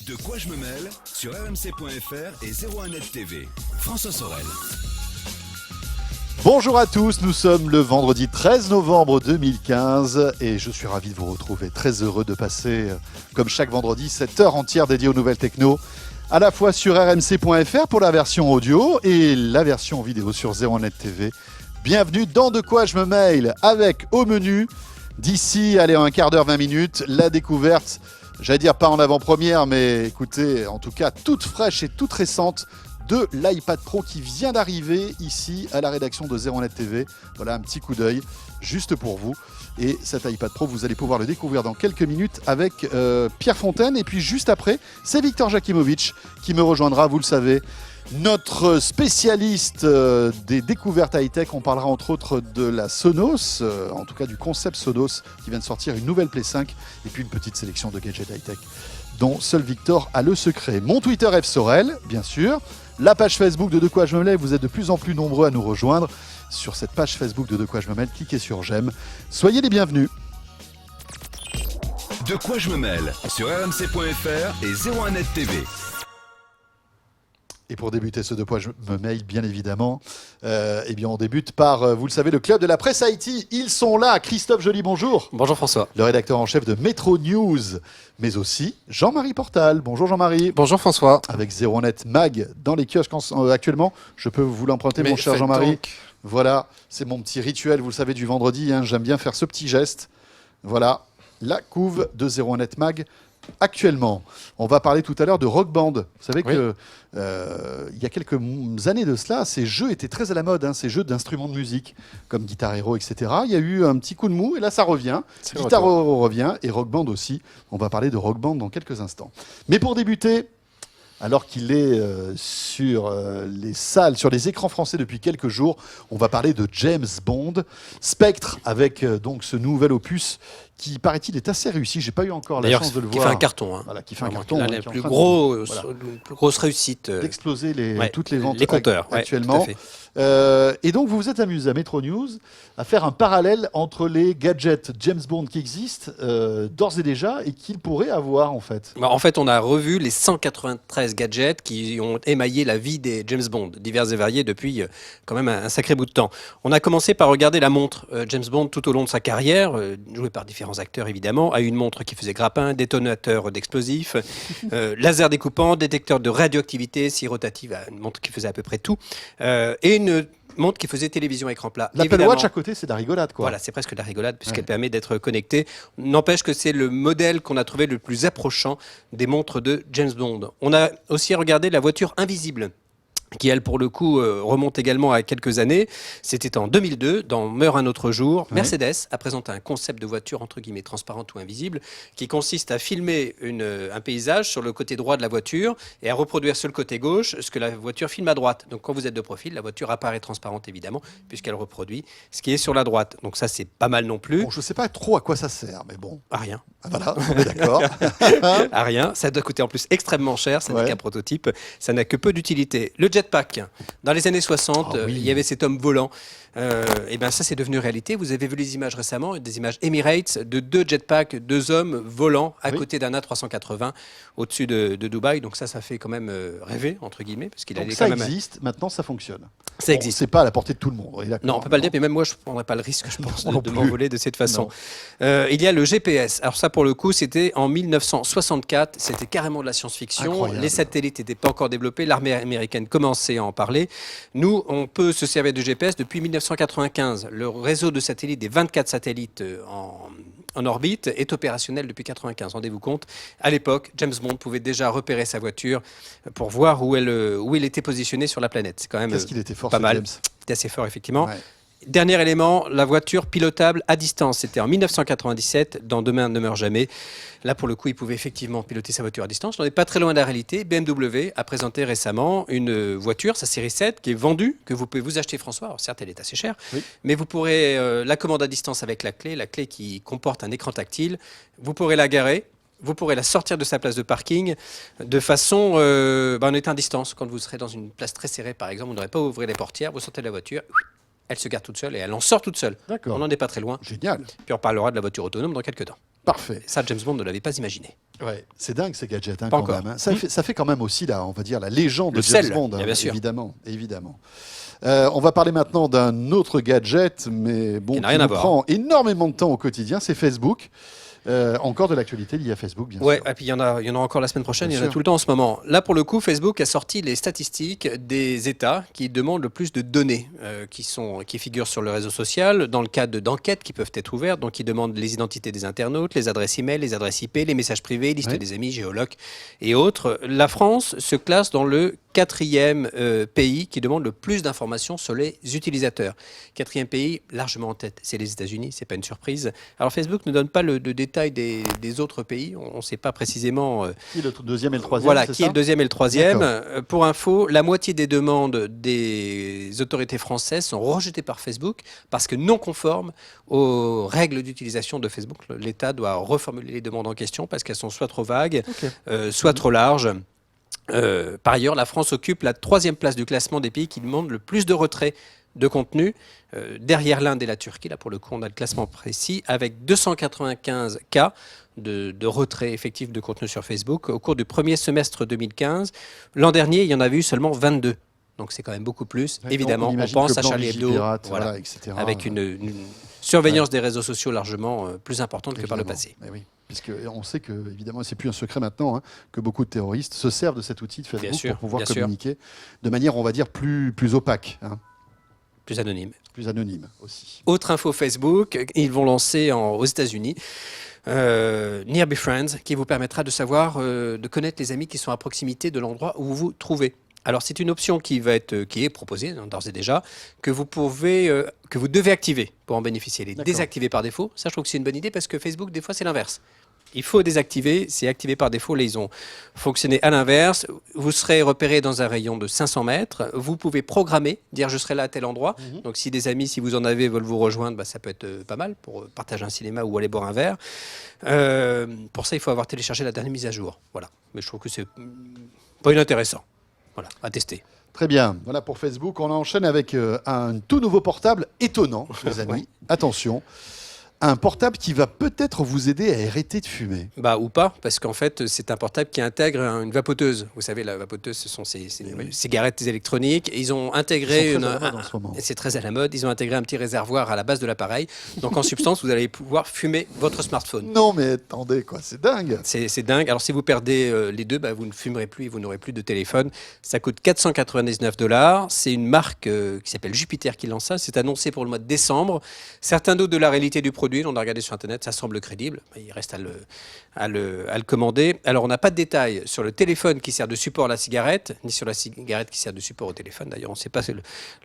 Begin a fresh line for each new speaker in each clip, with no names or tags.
De quoi je me mêle sur rmc.fr et 01net TV. François Sorel.
Bonjour à tous, nous sommes le vendredi 13 novembre 2015 et je suis ravi de vous retrouver, très heureux de passer, comme chaque vendredi, cette heure entière dédiée aux nouvelles techno, à la fois sur rmc.fr pour la version audio et la version vidéo sur 01net TV. Bienvenue dans De quoi je me mêle avec au menu, d'ici, allez, un quart d'heure, 20 minutes, la découverte, j'allais dire pas en avant-première, mais écoutez, en tout cas toute fraîche et toute récente, de l'iPad Pro qui vient d'arriver ici à la rédaction de 01net TV. Voilà un petit coup d'œil juste pour vous. Et cet iPad Pro, vous allez pouvoir le découvrir dans quelques minutes avec Pierre Fontaine. Et puis juste après, c'est Victor Jakimovic qui me rejoindra, vous le savez. Notre spécialiste des découvertes high-tech, on parlera entre autres de la Sonos, en tout cas du concept Sonos qui vient de sortir une nouvelle Play 5 et puis une petite sélection de gadgets high-tech dont seul Victor a le secret. Mon Twitter F Sorel, bien sûr. La page Facebook de quoi je me mêle, vous êtes de plus en plus nombreux à nous rejoindre sur cette page Facebook de quoi je me mêle, cliquez sur j'aime. Soyez les bienvenus.
De quoi je me mêle sur rmc.fr et 01net TV.
Et pour débuter ce De quoi je me mêle, bien évidemment, eh bien on débute par, vous le savez, le club de la presse IT. Ils sont là. Christophe Joly, bonjour.
Bonjour François.
Le rédacteur en chef de Métro News, mais aussi Jean-Marie Portal. Bonjour Jean-Marie.
Bonjour François.
Avec 01net Mag dans les kiosques actuellement. Je peux vous l'emprunter, mon cher Jean-Marie.
Donc.
Voilà, c'est mon petit rituel, vous le savez, du vendredi. Hein, j'aime bien faire ce petit geste. Voilà, la couve de 01net Mag. Actuellement, on va parler tout à l'heure de Rock Band. Vous savez que il y a quelques années de cela, ces jeux étaient très à la mode, hein, ces jeux d'instruments de musique comme Guitar Hero, etc. Il y a eu un petit coup de mou et là ça revient. Guitar Hero revient et Rock Band aussi. On va parler de Rock Band dans quelques instants. Mais pour débuter, alors qu'il est sur les salles, sur les écrans français depuis quelques jours, on va parler de James Bond, Spectre, avec donc ce nouvel opus qui, paraît-il, est assez réussi. J'ai pas eu encore la chance de le voir.
Qui fait un carton. Hein.
Voilà, qui fait un carton.
La plus grosse réussite.
D'exploser toutes les ventes
les compteurs,
actuellement. Et donc, vous vous êtes amusé à Metro News à faire un parallèle entre les gadgets James Bond qui existent d'ores et déjà et qu'il pourrait avoir, en fait.
En fait, on a revu les 193 gadgets qui ont émaillé la vie des James Bond, divers et variés depuis quand même un sacré bout de temps. On a commencé par regarder la montre. James Bond, tout au long de sa carrière, joué par différents acteurs évidemment, a eu une montre qui faisait grappin, détonateur d'explosifs, laser découpant, détecteur de radioactivité, scie rotative, une montre qui faisait à peu près tout, et une montre qui faisait télévision écran plat.
L'Apple Watch à côté, c'est de la rigolade, quoi.
Voilà, c'est presque de la rigolade puisqu'elle permet d'être connectée. N'empêche que c'est le modèle qu'on a trouvé le plus approchant des montres de James Bond. On a aussi regardé la voiture invisible, qui, elle, pour le coup, remonte également à quelques années. C'était en 2002, dans Meurt un autre jour. Ouais. Mercedes a présenté un concept de voiture, entre guillemets, transparente ou invisible, qui consiste à filmer un paysage sur le côté droit de la voiture et à reproduire sur le côté gauche ce que la voiture filme à droite. Donc, quand vous êtes de profil, la voiture apparaît transparente, évidemment, puisqu'elle reproduit ce qui est sur la droite. Donc ça, c'est pas mal non plus.
Bon, je ne sais pas trop à quoi ça sert, mais bon.
À rien.
Ah, voilà, on est d'accord.
À rien. Ça doit coûter en plus extrêmement cher. Ça n'est qu'un prototype. Ça n'a que peu d'utilité. Le jetpack. Dans les années 60, il y avait cet homme volant. Et ben ça, c'est devenu réalité. Vous avez vu les images récemment, des images Emirates de 2 jetpacks, 2 hommes volants à côté d'un A380 au-dessus de Dubaï. Donc ça fait quand même rêver, entre guillemets. Parce qu'il
ça existe, maintenant ça fonctionne.
Ça existe.
C'est pas à la portée de tout le monde.
Non, on ne peut pas le dire, mais même moi, je ne prendrais pas le risque, je pense, de m'envoler de cette façon. Il y a le GPS. Alors ça, pour le coup, c'était en 1964. C'était carrément de la science-fiction. Incroyable. Les satellites n'étaient pas encore développés. L'armée américaine commençait à en parler. Nous, on peut se servir de GPS depuis 1995. Le réseau de satellites, des 24 satellites en orbite, est opérationnel depuis 1995. Rendez-vous compte, à l'époque, James Bond pouvait déjà repérer sa voiture pour voir où il était positionné sur la planète. C'est quand même
Qu'est-ce qu'il était fort,
pas mal.
James.
C'était assez fort, effectivement.
Ouais.
Dernier élément, la voiture pilotable à distance. C'était en 1997, dans Demain ne meurt jamais. Là, pour le coup, il pouvait effectivement piloter sa voiture à distance. On n'est pas très loin de la réalité. BMW a présenté récemment une voiture, sa série 7, qui est vendue, que vous pouvez vous acheter, François. Alors, certes, elle est assez chère, mais vous pourrez la commander à distance avec la clé qui comporte un écran tactile. Vous pourrez la garer. Vous pourrez la sortir de sa place de parking de façon en étant à distance. Quand vous serez dans une place très serrée, par exemple, vous n'aurez pas à ouvrir les portières, vous sortez de la voiture, elle se garde toute seule et elle en sort toute seule.
D'accord.
On n'en est pas très loin.
Génial.
Puis on parlera de la voiture autonome dans quelques temps.
Parfait.
Ça, James Bond ne l'avait pas imaginé.
Ouais. C'est dingue ces gadgets
Pas
quand
encore.
même. Hein. Ça fait quand même aussi on va dire la légende
Le
de James
sel,
Bond,
bien sûr.
évidemment. On va parler maintenant d'un autre gadget, mais bon,
Qui n'a
qui
rien à
nous
voir.
prend énormément de temps au quotidien, c'est Facebook. Encore de l'actualité liée à Facebook, bien
Ouais,
sûr.
et puis il y en a encore la semaine prochaine,
Bien
il y en a
sûr.
tout le temps en ce moment. Là, pour le coup, Facebook a sorti les statistiques des États qui demandent le plus de données qui figurent sur le réseau social dans le cadre d'enquêtes qui peuvent être ouvertes. Donc, ils demandent les identités des internautes, les adresses email, les adresses IP, les messages privés, liste
Ouais.
des amis, géoloc et autres. La France se classe dans le 4e pays qui demande le plus d'informations sur les utilisateurs. 4e pays, largement en tête, c'est les États-Unis, c'est pas une surprise. Alors Facebook ne donne pas le détail des autres pays, on ne sait pas précisément
Qui est le deuxième et le troisième,
voilà,
c'est
qui
ça
est le deuxième et le troisième.
D'accord.
Pour info, la moitié des demandes des autorités françaises sont rejetées par Facebook parce que non conformes aux règles d'utilisation de Facebook. L'État doit reformuler les demandes en question parce qu'elles sont soit trop vagues,
Ok.
soit trop larges. Par ailleurs, la France occupe la 3e place du classement des pays qui demandent le plus de retrait de contenu, derrière l'Inde et la Turquie. Là, pour le coup, on a le classement précis, avec 295 cas de retrait effectif de contenu sur Facebook au cours du premier semestre 2015. L'an dernier, il y en avait eu seulement 22. Donc c'est quand même beaucoup plus.
Ouais,
Évidemment, on
imagine
pense
que
à Charlie Hebdo,
Vigipirate,
voilà,
voilà, etc.
avec une surveillance des réseaux sociaux largement plus importante que par le
Évidemment.
passé.
Mais oui, puisque on sait que, évidemment, c'est plus un secret maintenant, hein, que beaucoup de terroristes se servent de cet outil de Facebook
sûr,
pour pouvoir
bien sûr.
communiquer de manière, on va dire, plus opaque, hein,
Plus anonyme.
plus anonyme aussi.
Autre info Facebook, ils vont lancer aux États-Unis Nearby Friends, qui vous permettra de savoir, de connaître les amis qui sont à proximité de l'endroit où vous vous trouvez. Alors c'est une option qui est proposée d'ores et déjà, que vous devez activer pour en bénéficier. Les
D'accord.
désactiver par défaut, ça je trouve que c'est une bonne idée parce que Facebook des fois c'est l'inverse. Il faut désactiver, c'est activé par défaut. Là, ils ont fonctionné à l'inverse. Vous serez repéré dans un rayon de 500 mètres. Vous pouvez programmer, dire je serai là à tel endroit. Donc, si des amis, si vous en avez, veulent vous rejoindre, ça peut être pas mal pour partager un cinéma ou aller boire un verre. Pour ça, il faut avoir téléchargé la dernière mise à jour. Voilà. Mais je trouve que c'est pas inintéressant. Voilà, à tester.
Très bien, voilà pour Facebook. On enchaîne avec un tout nouveau portable étonnant, les amis. Attention, un portable qui va peut-être vous aider à arrêter de fumer.
Ou pas, parce qu'en fait, c'est un portable qui intègre une vapoteuse. Vous savez, la vapoteuse, ce sont ces cigarettes électroniques. Et ils ont intégré
Ils sont très à la mode en ce moment.
c'est très à la mode. Ils ont intégré un petit réservoir à la base de l'appareil. Donc, en substance, vous allez pouvoir fumer votre smartphone.
Non, mais attendez, quoi, c'est dingue.
C'est dingue. Alors, si vous perdez les deux, vous ne fumerez plus et vous n'aurez plus de téléphone. Ça coûte $499. C'est une marque qui s'appelle Jupiter qui lance ça. C'est annoncé pour le mois de décembre. Certains doutes de la réalité du produit. On a regardé sur Internet, ça semble crédible. Il reste à le commander. Alors, on n'a pas de détails sur le téléphone qui sert de support à la cigarette, ni sur la cigarette qui sert de support au téléphone. D'ailleurs, on ne sait pas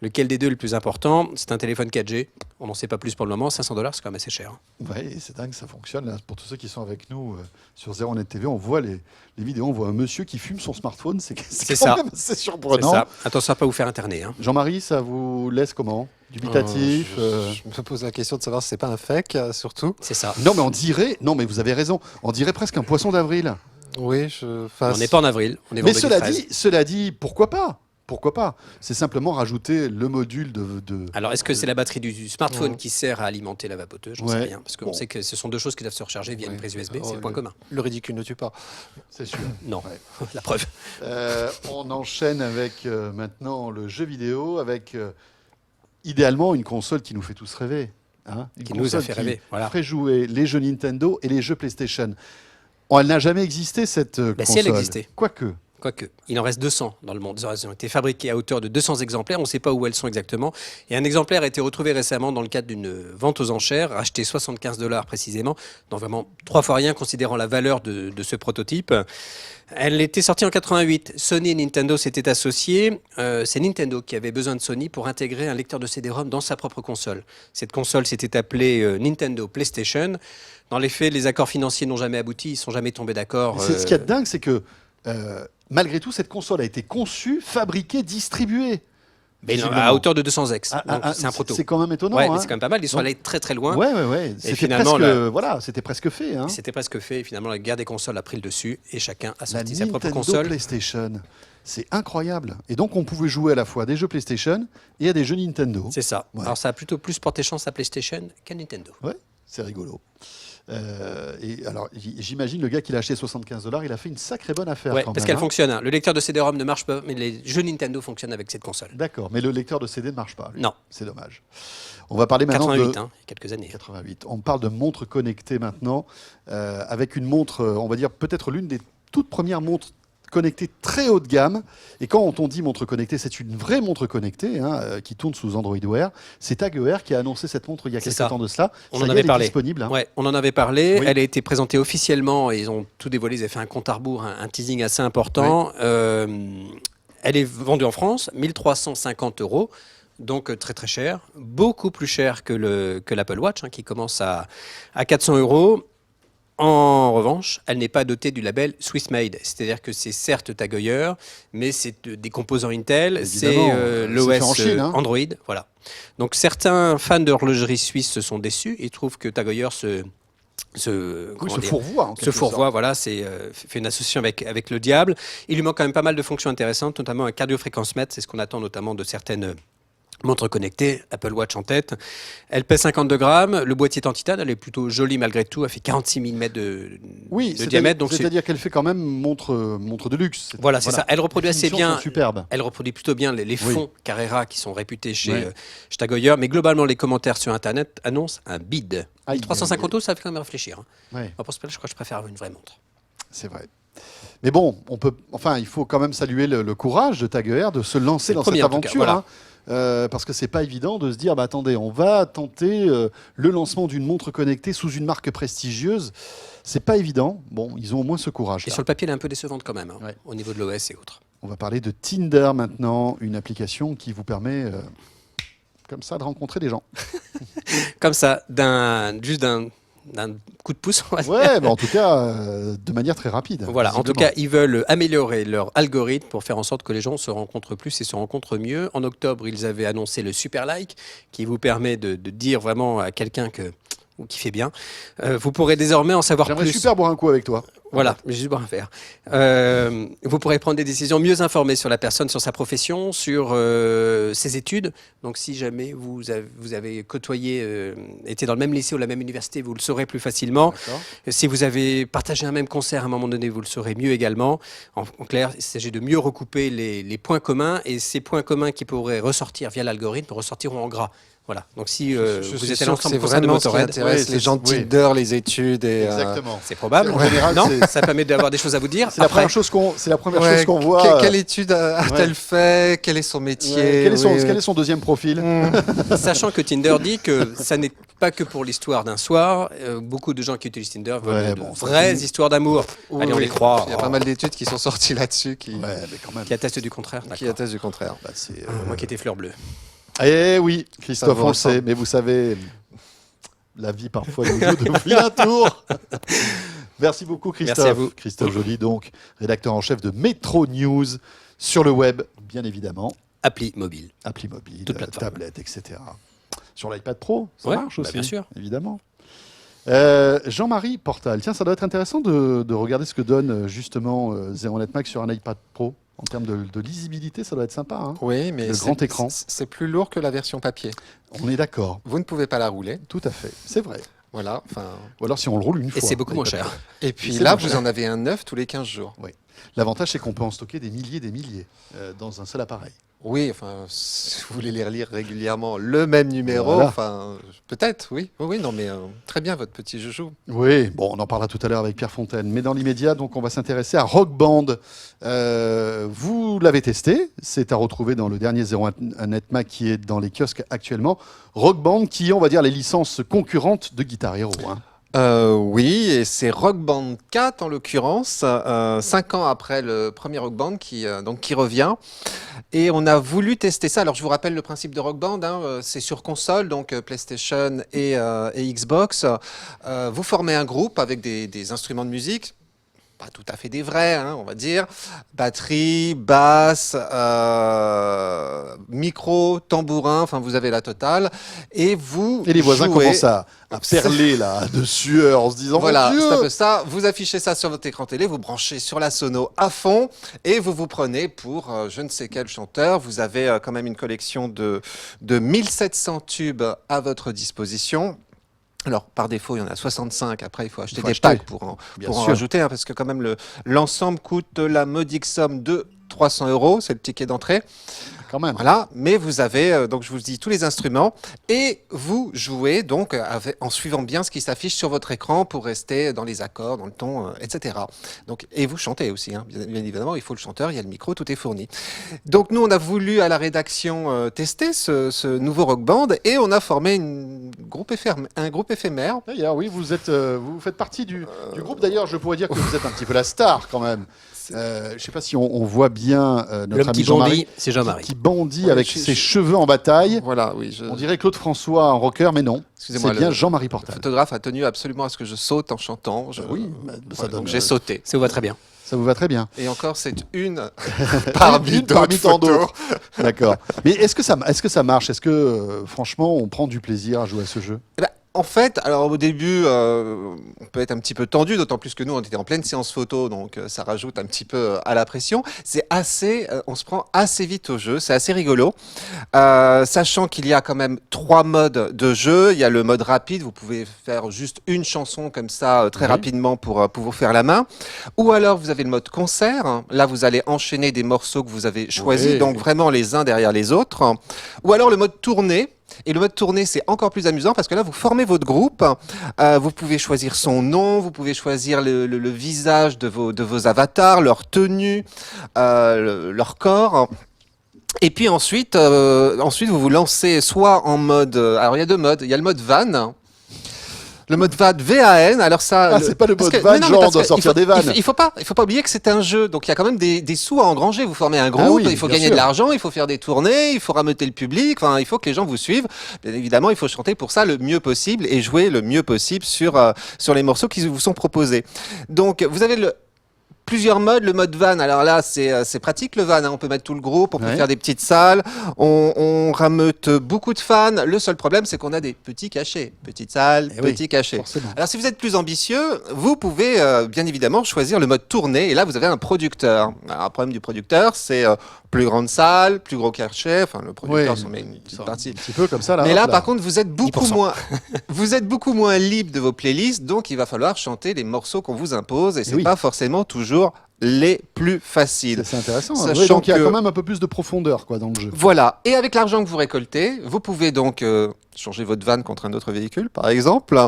lequel des deux est le plus important. C'est un téléphone 4G. On n'en sait pas plus pour le moment. $500, c'est quand même assez cher.
Oui, c'est dingue, ça fonctionne. Là, pour tous ceux qui sont avec nous sur 01net TV, on voit les vidéos, on voit un monsieur qui fume son smartphone. C'est
C'est
quand
ça.
même assez
C'est
surprenant.
ça. Attention à ne pas vous faire interner. Hein.
Jean-Marie, ça vous laisse comment? Dubitatif
Je me pose la question de savoir si c'est pas un fake, surtout.
C'est ça.
Non, mais on dirait, non, mais vous avez raison, on dirait presque un poisson d'avril.
Oui,
On n'est pas en avril. On est
Mais
vendredi 13.
cela dit, pourquoi pas? Pourquoi pas? C'est simplement rajouter le module de...
Alors, est-ce que c'est la batterie du smartphone qui sert à alimenter la vapoteuse? J'en sais
Ouais.
rien. Parce qu'on
Bon.
sait que ce sont deux choses qui doivent se recharger via une prise USB. C'est le point commun.
Le ridicule ne tue pas.
C'est sûr.
Non,
Ouais.
la preuve.
On enchaîne avec maintenant le jeu vidéo, avec idéalement une console qui nous fait tous rêver. Hein, une
Qui nous a
console
fait rêver, voilà.
ferait jouer les jeux Nintendo et les jeux PlayStation. Elle n'a jamais existé, cette console.
si elle existait.
Quoique.
Quoique, il en reste 200 dans le monde. Elles ont été fabriquées à hauteur de 200 exemplaires. On ne sait pas où elles sont exactement. Et un exemplaire a été retrouvé récemment dans le cadre d'une vente aux enchères, acheté $75 précisément, donc vraiment 3 fois rien considérant la valeur de ce prototype. Elle était sortie en 88. Sony et Nintendo s'étaient associés. C'est Nintendo qui avait besoin de Sony pour intégrer un lecteur de CD-ROM dans sa propre console. Cette console s'était appelée Nintendo PlayStation. Dans les faits, les accords financiers n'ont jamais abouti. Ils ne sont jamais tombés d'accord.
Ce qu'il y a de dingue, c'est que malgré tout, cette console a été conçue, fabriquée, distribuée.
Mais
visiblement.
à hauteur de 200 ex.
Ah,
Donc,
ah,
c'est un proto.
C'est quand même étonnant.
Ouais,
hein.
mais c'est quand même pas mal. Ils sont
Donc-
allés très très loin.
Ouais. C'était
finalement,
presque,
la-
voilà, c'était presque fait. Hein.
C'était presque fait. Et finalement, la guerre des consoles a pris le dessus et chacun a
La
sorti sa propre
Nintendo
console.
PlayStation, c'est incroyable. Et donc, on pouvait jouer à la fois à des jeux PlayStation et à des jeux Nintendo.
C'est ça.
Ouais.
Alors, ça a plutôt plus porté chance à PlayStation qu'à Nintendo.
Ouais, c'est rigolo. Et alors, j'imagine le gars qui l'a acheté $75, il a fait une sacrée bonne affaire.
Ouais,
quand
parce
même,
qu'elle
hein.
fonctionne. Hein. Le lecteur de CD-ROM ne marche pas, mais les jeux Nintendo fonctionnent avec cette console.
D'accord, mais le lecteur de CD ne marche pas. Lui.
Non.
C'est dommage. On va parler maintenant
88,
de...
hein, il y a quelques années.
88. On parle de montres connectées maintenant, avec une montre, on va dire peut-être l'une des toutes premières montres connectée très haut de gamme. Et quand on dit montre connectée, c'est une vraie montre connectée qui tourne sous Android Wear. C'est Tag Heuer qui a annoncé cette montre il y a quelques temps de cela.
On
Ça
en
y est,
avait
elle est
parlé.
disponible. Hein.
Ouais, on en avait parlé.
Oui.
Elle a été présentée officiellement et ils ont tout dévoilé. Ils avaient fait un compte à rebours, un teasing assez important. Oui. Elle est vendue en France, 1350 €. Donc très très cher, beaucoup plus cher que l'Apple Watch qui commence à 400 €. En revanche, elle n'est pas dotée du label Swiss Made, c'est-à-dire que c'est certes Tag Heuer, mais c'est des composants Intel, c'est l'OS Android, voilà. Donc certains fans d'horlogerie suisse se sont déçus, ils trouvent que Tag Heuer se fourvoie, voilà, fait une association avec le diable. Il lui manque quand même pas mal de fonctions intéressantes, notamment un cardiofréquence-mètre, c'est ce qu'on attend notamment de certaines montre connectée, Apple Watch en tête. Elle pèse 52 grammes. Le boîtier est en titane. Elle est plutôt jolie malgré tout. Elle fait 46 mm de diamètre.
C'est-à-dire qu'elle fait quand même montre de luxe.
Voilà, c'est ça. Elle reproduit assez bien.
Superbe.
Elle reproduit plutôt bien les fonds Carrera qui sont réputés chez Tag Heuer. Mais globalement, les commentaires sur Internet annoncent un bid. 350 €, ça fait quand même réfléchir. Ouais. Pour ce prix, je crois que je préfère une vraie montre.
C'est vrai. Mais bon, il faut quand même saluer le courage de Tag Heuer de se lancer dans cette aventure. Voilà. Parce que c'est pas évident de se dire attendez, on va tenter le lancement d'une montre connectée sous une marque prestigieuse. C'est pas évident. Bon, ils ont au moins ce courage.
Et sur le papier, elle est un peu décevante quand même, au niveau de l'OS et autres.
On va parler de Tinder maintenant, une application qui vous permet comme ça de rencontrer des gens.
Comme ça, juste d'un coup de pouce.
Ouais, en tout cas, de manière très rapide.
Voilà, en tout cas, ils veulent améliorer leur algorithme pour faire en sorte que les gens se rencontrent plus et se rencontrent mieux. En octobre, ils avaient annoncé le Super Like, qui vous permet de dire vraiment à quelqu'un qui fait bien. Vous pourrez désormais en savoir plus.
J'aimerais super boire un coup avec toi.
Voilà, j'ai juste boire un verre. Vous pourrez prendre des décisions mieux informées sur la personne, sur sa profession, sur ses études. Donc si jamais vous avez côtoyé, été dans le même lycée ou la même université, vous le saurez plus facilement. Si vous avez partagé un même concert à un moment donné, vous le saurez mieux également. En clair, il s'agit de mieux recouper les points communs et ces points communs qui pourraient ressortir via l'algorithme ressortiront en gras. Voilà. Donc si vous êtes à l'ensemble
c'est vraiment ce qui intéresse les gens de Tinder, les études et
exactement.
C'est probable.
En général,
non, ça permet d'avoir des choses à vous dire.
C'est la première chose qu'on voit.
Quelle étude a-t-elle fait? Quel est son métier?
Quel est son deuxième profil?
Sachant que Tinder dit que ça n'est pas que pour l'histoire d'un soir. Beaucoup de gens qui utilisent Tinder veulent de vraies histoires d'amour. Allez, on les croit.
Il y a pas mal d'études qui sont sorties là-dessus qui
attestent du contraire. Moi qui étais fleur bleue.
Eh oui, Christophe, on le sait, mais vous savez, la vie parfois nous joue de vilains tours. Merci beaucoup, Christophe.
Merci à vous.
Christophe Joly, donc, rédacteur en chef de Metro News sur le web, bien évidemment.
Appli mobile,
tablette, etc. Sur l'iPad Pro, ça marche aussi,
bien sûr.
Évidemment. Jean-Marie Portal, tiens, ça doit être intéressant de regarder ce que donne justement Zero Net Max sur un iPad Pro. En termes de lisibilité, ça doit être sympa. Hein,
oui, mais
le grand écran.
C'est plus lourd que la version papier.
On est d'accord.
Vous ne pouvez pas la rouler.
Tout à fait, c'est vrai.
Voilà.
Ou alors si on le roule une fois.
Et c'est beaucoup moins cher.
Et puis là, vous en avez un neuf tous les 15 jours.
Oui. L'avantage, c'est qu'on peut en stocker des milliers dans un seul appareil.
Oui, si vous voulez les relire régulièrement, le même numéro, peut-être, oui. Oui, non, mais très bien, votre petit joujou.
Oui, bon, on en parlera tout à l'heure avec Pierre Fontaine. Mais dans l'immédiat, donc, on va s'intéresser à Rock Band. Vous l'avez testé, c'est à retrouver dans le dernier Zero Net Mac qui est dans les kiosques actuellement. Rock Band qui est, on va dire, les licences concurrentes de Guitar Hero.
Oui, et c'est Rock Band 4 en l'occurrence, 5 ans après le premier Rock Band qui revient. Et on a voulu tester ça. Alors je vous rappelle le principe de Rock Band, c'est sur console, donc PlayStation et Xbox. Vous formez un groupe avec des instruments de musique. Pas tout à fait des vrais, on va dire. Batterie, basse, micro, tambourin, enfin vous avez la totale. Et les
voisins commencent à perler là, de sueur en se disant
voilà,
mon Dieu,
c'est un peu ça. Vous affichez ça sur votre écran télé, vous branchez sur la sono à fond et vous prenez pour je ne sais quel chanteur. Vous avez quand même une collection de 1700 tubes à votre disposition. Alors, par défaut, il y en a 65. Après, il faut acheter
Faut
des
acheter.
packs pour en
Bien sûr.
rajouter, parce que quand même, l'ensemble coûte la modique somme de 300 €. C'est le ticket d'entrée.
Quand même.
Voilà, mais vous avez, donc je vous dis, tous les instruments et vous jouez donc en suivant bien ce qui s'affiche sur votre écran pour rester dans les accords, dans le ton, etc. Donc, et vous chantez aussi, hein, bien évidemment, il faut le chanteur, il y a le micro, tout est fourni. Donc nous, on a voulu à la rédaction tester ce nouveau Rock Band et on a formé un groupe éphémère.
D'ailleurs, oui, vous faites partie du groupe. D'ailleurs, je pourrais dire que vous êtes un petit peu la star quand même. Je ne sais pas si on voit bien notre
L'homme
ami
qui
Jean-Marie
bondit, c'est Jean-Marie.
qui bondit
Oui,
avec
je-
ses
je-
cheveux en bataille.
Voilà, oui.
On dirait Claude François en rocker, mais non. C'est
Excusez-moi,
bien
le
Jean-Marie
Le
Portal.
photographe a tenu absolument à ce que je saute en chantant.
Oui, bah, ça
Voilà,
donne,
donc j'ai sauté.
Ça vous va très bien.
Ça vous va très bien.
Et encore, c'est une
Une
parmi
parmi
d'autres
tant
photos.
d'autres. D'accord. Mais est-ce que ça marche? Est-ce que franchement, on prend du plaisir à jouer à ce jeu?
Eh ben, en fait, alors au début, on peut être un petit peu tendu, d'autant plus que nous, on était en pleine séance photo, donc ça rajoute un petit peu à la pression. C'est assez, on se prend assez vite au jeu, c'est assez rigolo. Sachant qu'il y a quand même 3 modes de jeu. Il y a le mode rapide, vous pouvez faire juste une chanson comme ça très
Oui.
rapidement pour vous faire la main. Ou alors vous avez le mode concert. Là, vous allez enchaîner des morceaux que vous avez choisis,
Oui.
donc vraiment les uns derrière les autres. Ou alors le mode tournée. Et le mode tournée, c'est encore plus amusant parce que là, vous formez votre groupe. Vous pouvez choisir son nom, vous pouvez choisir le visage de vos avatars, leur tenue, leur corps. Et puis ensuite, vous vous lancez soit en mode... alors, il y a 2 modes. Il y a le mode van. Le mode van, VAN, alors ça...
Ah, c'est pas le
parce
mode
que-
van,
mais non, mais
genre
parce
on doit
que
sortir des vannes.
Il faut pas oublier que c'est un jeu, donc il y a quand même des sous à engranger. Vous formez un groupe,
Ah oui,
il faut
bien
gagner
sûr.
de l'argent, il faut faire des tournées, il faut rameuter le public, enfin, il faut que les gens vous suivent. Bien évidemment, il faut chanter pour ça le mieux possible et jouer le mieux possible sur les morceaux qui vous sont proposés. Donc, vous avez plusieurs modes. Le mode van, alors là, c'est pratique le van, hein. On peut mettre tout le groupe, on peut
Ouais.
faire des petites salles, on rameute beaucoup de fans. Le seul problème, c'est qu'on a des petits cachets. Petite salle,
Eh oui,
petit cachet.
Forcément.
Alors si vous êtes plus ambitieux, vous pouvez bien évidemment choisir le mode tournée et là vous avez un producteur. Alors, un problème du producteur, c'est plus grande salle, plus gros cachet, enfin le producteur
Oui,
s'en met une petite
Ça,
partie.
un petit peu comme ça là.
Mais
hop
là, par contre, vous êtes beaucoup
10%.
moins, vous êtes beaucoup moins libre de vos playlists, donc il va falloir chanter les morceaux qu'on vous impose, et c'est
oui.
pas forcément toujours les plus faciles.
c'est intéressant.
Sachant
Oui, donc il y a
que-
quand même un peu plus de profondeur quoi dans le jeu.
Voilà. Et avec l'argent que vous récoltez, vous pouvez donc changer votre van contre un autre véhicule, par exemple.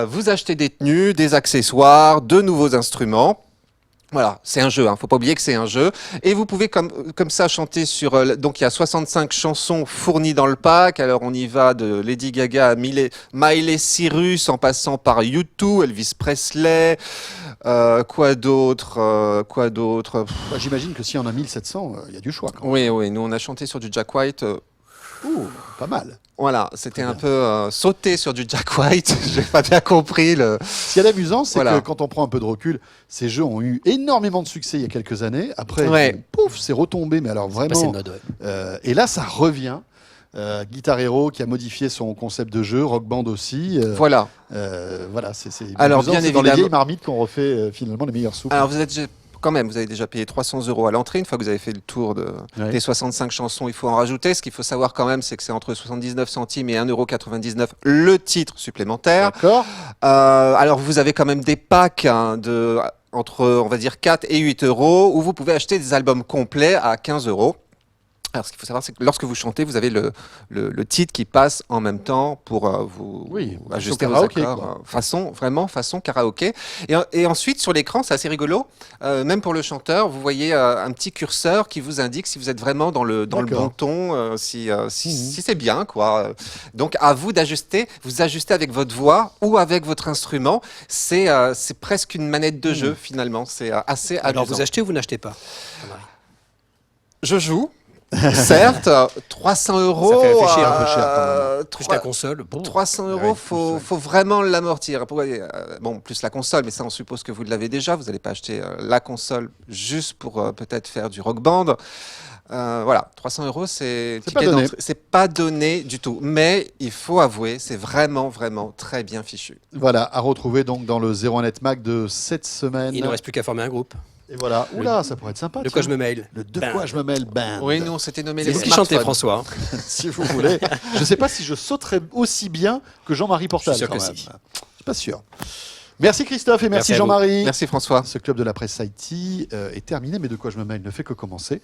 Vous achetez des tenues, des accessoires, de nouveaux instruments. Voilà, c'est un jeu, hein. Faut pas oublier que c'est un jeu. Et vous pouvez comme ça chanter sur... donc il y a 65 chansons fournies dans le pack. Alors on y va de Lady Gaga à Miley Cyrus en passant par U2, Elvis Presley, quoi d'autre
Bah, j'imagine que si on a 1700, il y a du choix quand même.
Oui, nous on a chanté sur du Jack White.
Ouh, pas mal.
Voilà, c'était
Très
un peu sauté sur du Jack White. J'ai pas bien compris le...
Ce qui est amusant, c'est
Voilà.
que quand on prend un peu de recul, ces jeux ont eu énormément de succès il y a quelques années. Après,
Ouais.
pouf, c'est retombé, mais alors
Passé
vraiment.
de mode, ouais.
Et là, ça revient. Guitar Hero qui a modifié son concept de jeu, Rock Band aussi.
Voilà.
Voilà, c'est
Alors,
amusant,
bien
c'est dans les
évidemment-
vieilles marmites qu'on refait finalement les meilleurs soupes.
Alors vous avez déjà payé 300 € à l'entrée. Une fois que vous avez fait le tour
Ouais.
des 65 chansons, il faut en rajouter. Ce qu'il faut savoir quand même, c'est que c'est entre 79 centimes et 1,99 € le titre supplémentaire.
D'accord.
Alors vous avez quand même des packs hein, entre, on va dire, 4 et 8 € où vous pouvez acheter des albums complets à 15 €. Alors, ce qu'il faut savoir, c'est que lorsque vous chantez, vous avez le titre qui passe en même temps pour vous
Oui,
ajuster
façon
vos
karaoké,
accords. Façon karaoké. Et ensuite, sur l'écran, c'est assez rigolo. Même pour le chanteur, vous voyez un petit curseur qui vous indique si vous êtes vraiment dans le
D'accord.
bon ton, si c'est bien, quoi. Donc, à vous d'ajuster. Vous ajustez avec votre voix ou avec votre instrument. C'est presque une manette de jeu, finalement. C'est assez
Alors
amusant.
vous achetez ou vous n'achetez pas Jean-Marie
Je joue. Certes, 300 €.
Ça fait réfléchir,
un peu cher, quand même.
Plus la console. Bon.
300 €,
Ouais,
faut vraiment l'amortir. Bon, plus la console, mais ça, on suppose que vous l'avez déjà. Vous n'allez pas acheter la console juste pour peut-être faire du rock band. Voilà, 300 €, c'est
C'est pas donné.
c'est pas donné du tout. Mais il faut avouer, c'est vraiment, vraiment très bien fichu.
Voilà, à retrouver donc dans le 01net Mag de cette semaine.
Il ne reste plus qu'à former un groupe.
Et voilà. Oula, ça pourrait être sympa.
De quoi je
tiens.
me mail.
Le de
Band.
quoi je me mêle band.
Oui, nous on s'était nommé
C'est
les
vous qui chantez,
smartphones.
François.
Si vous voulez. Je ne sais pas si je sauterais aussi bien que Jean-Marie Portal.
Je suis sûr
quand
que
même.
si.
Je suis pas sûr. Merci Christophe et merci
Merci à vous.
Jean-Marie.
Merci François.
Ce club de la presse IT est terminé, mais de quoi je me mêle ne fait que commencer.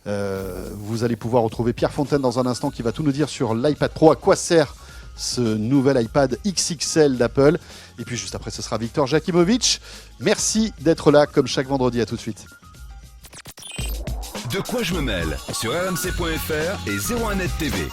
Vous allez pouvoir retrouver Pierre Fontaine dans un instant qui va tout nous dire sur l'iPad Pro, à quoi sert ce nouvel iPad XXL d'Apple. Et puis juste après, ce sera Victor Jakimovic. Merci d'être là comme chaque vendredi. À tout de suite.
De quoi je me mêle sur rmc.fr et 01net TV.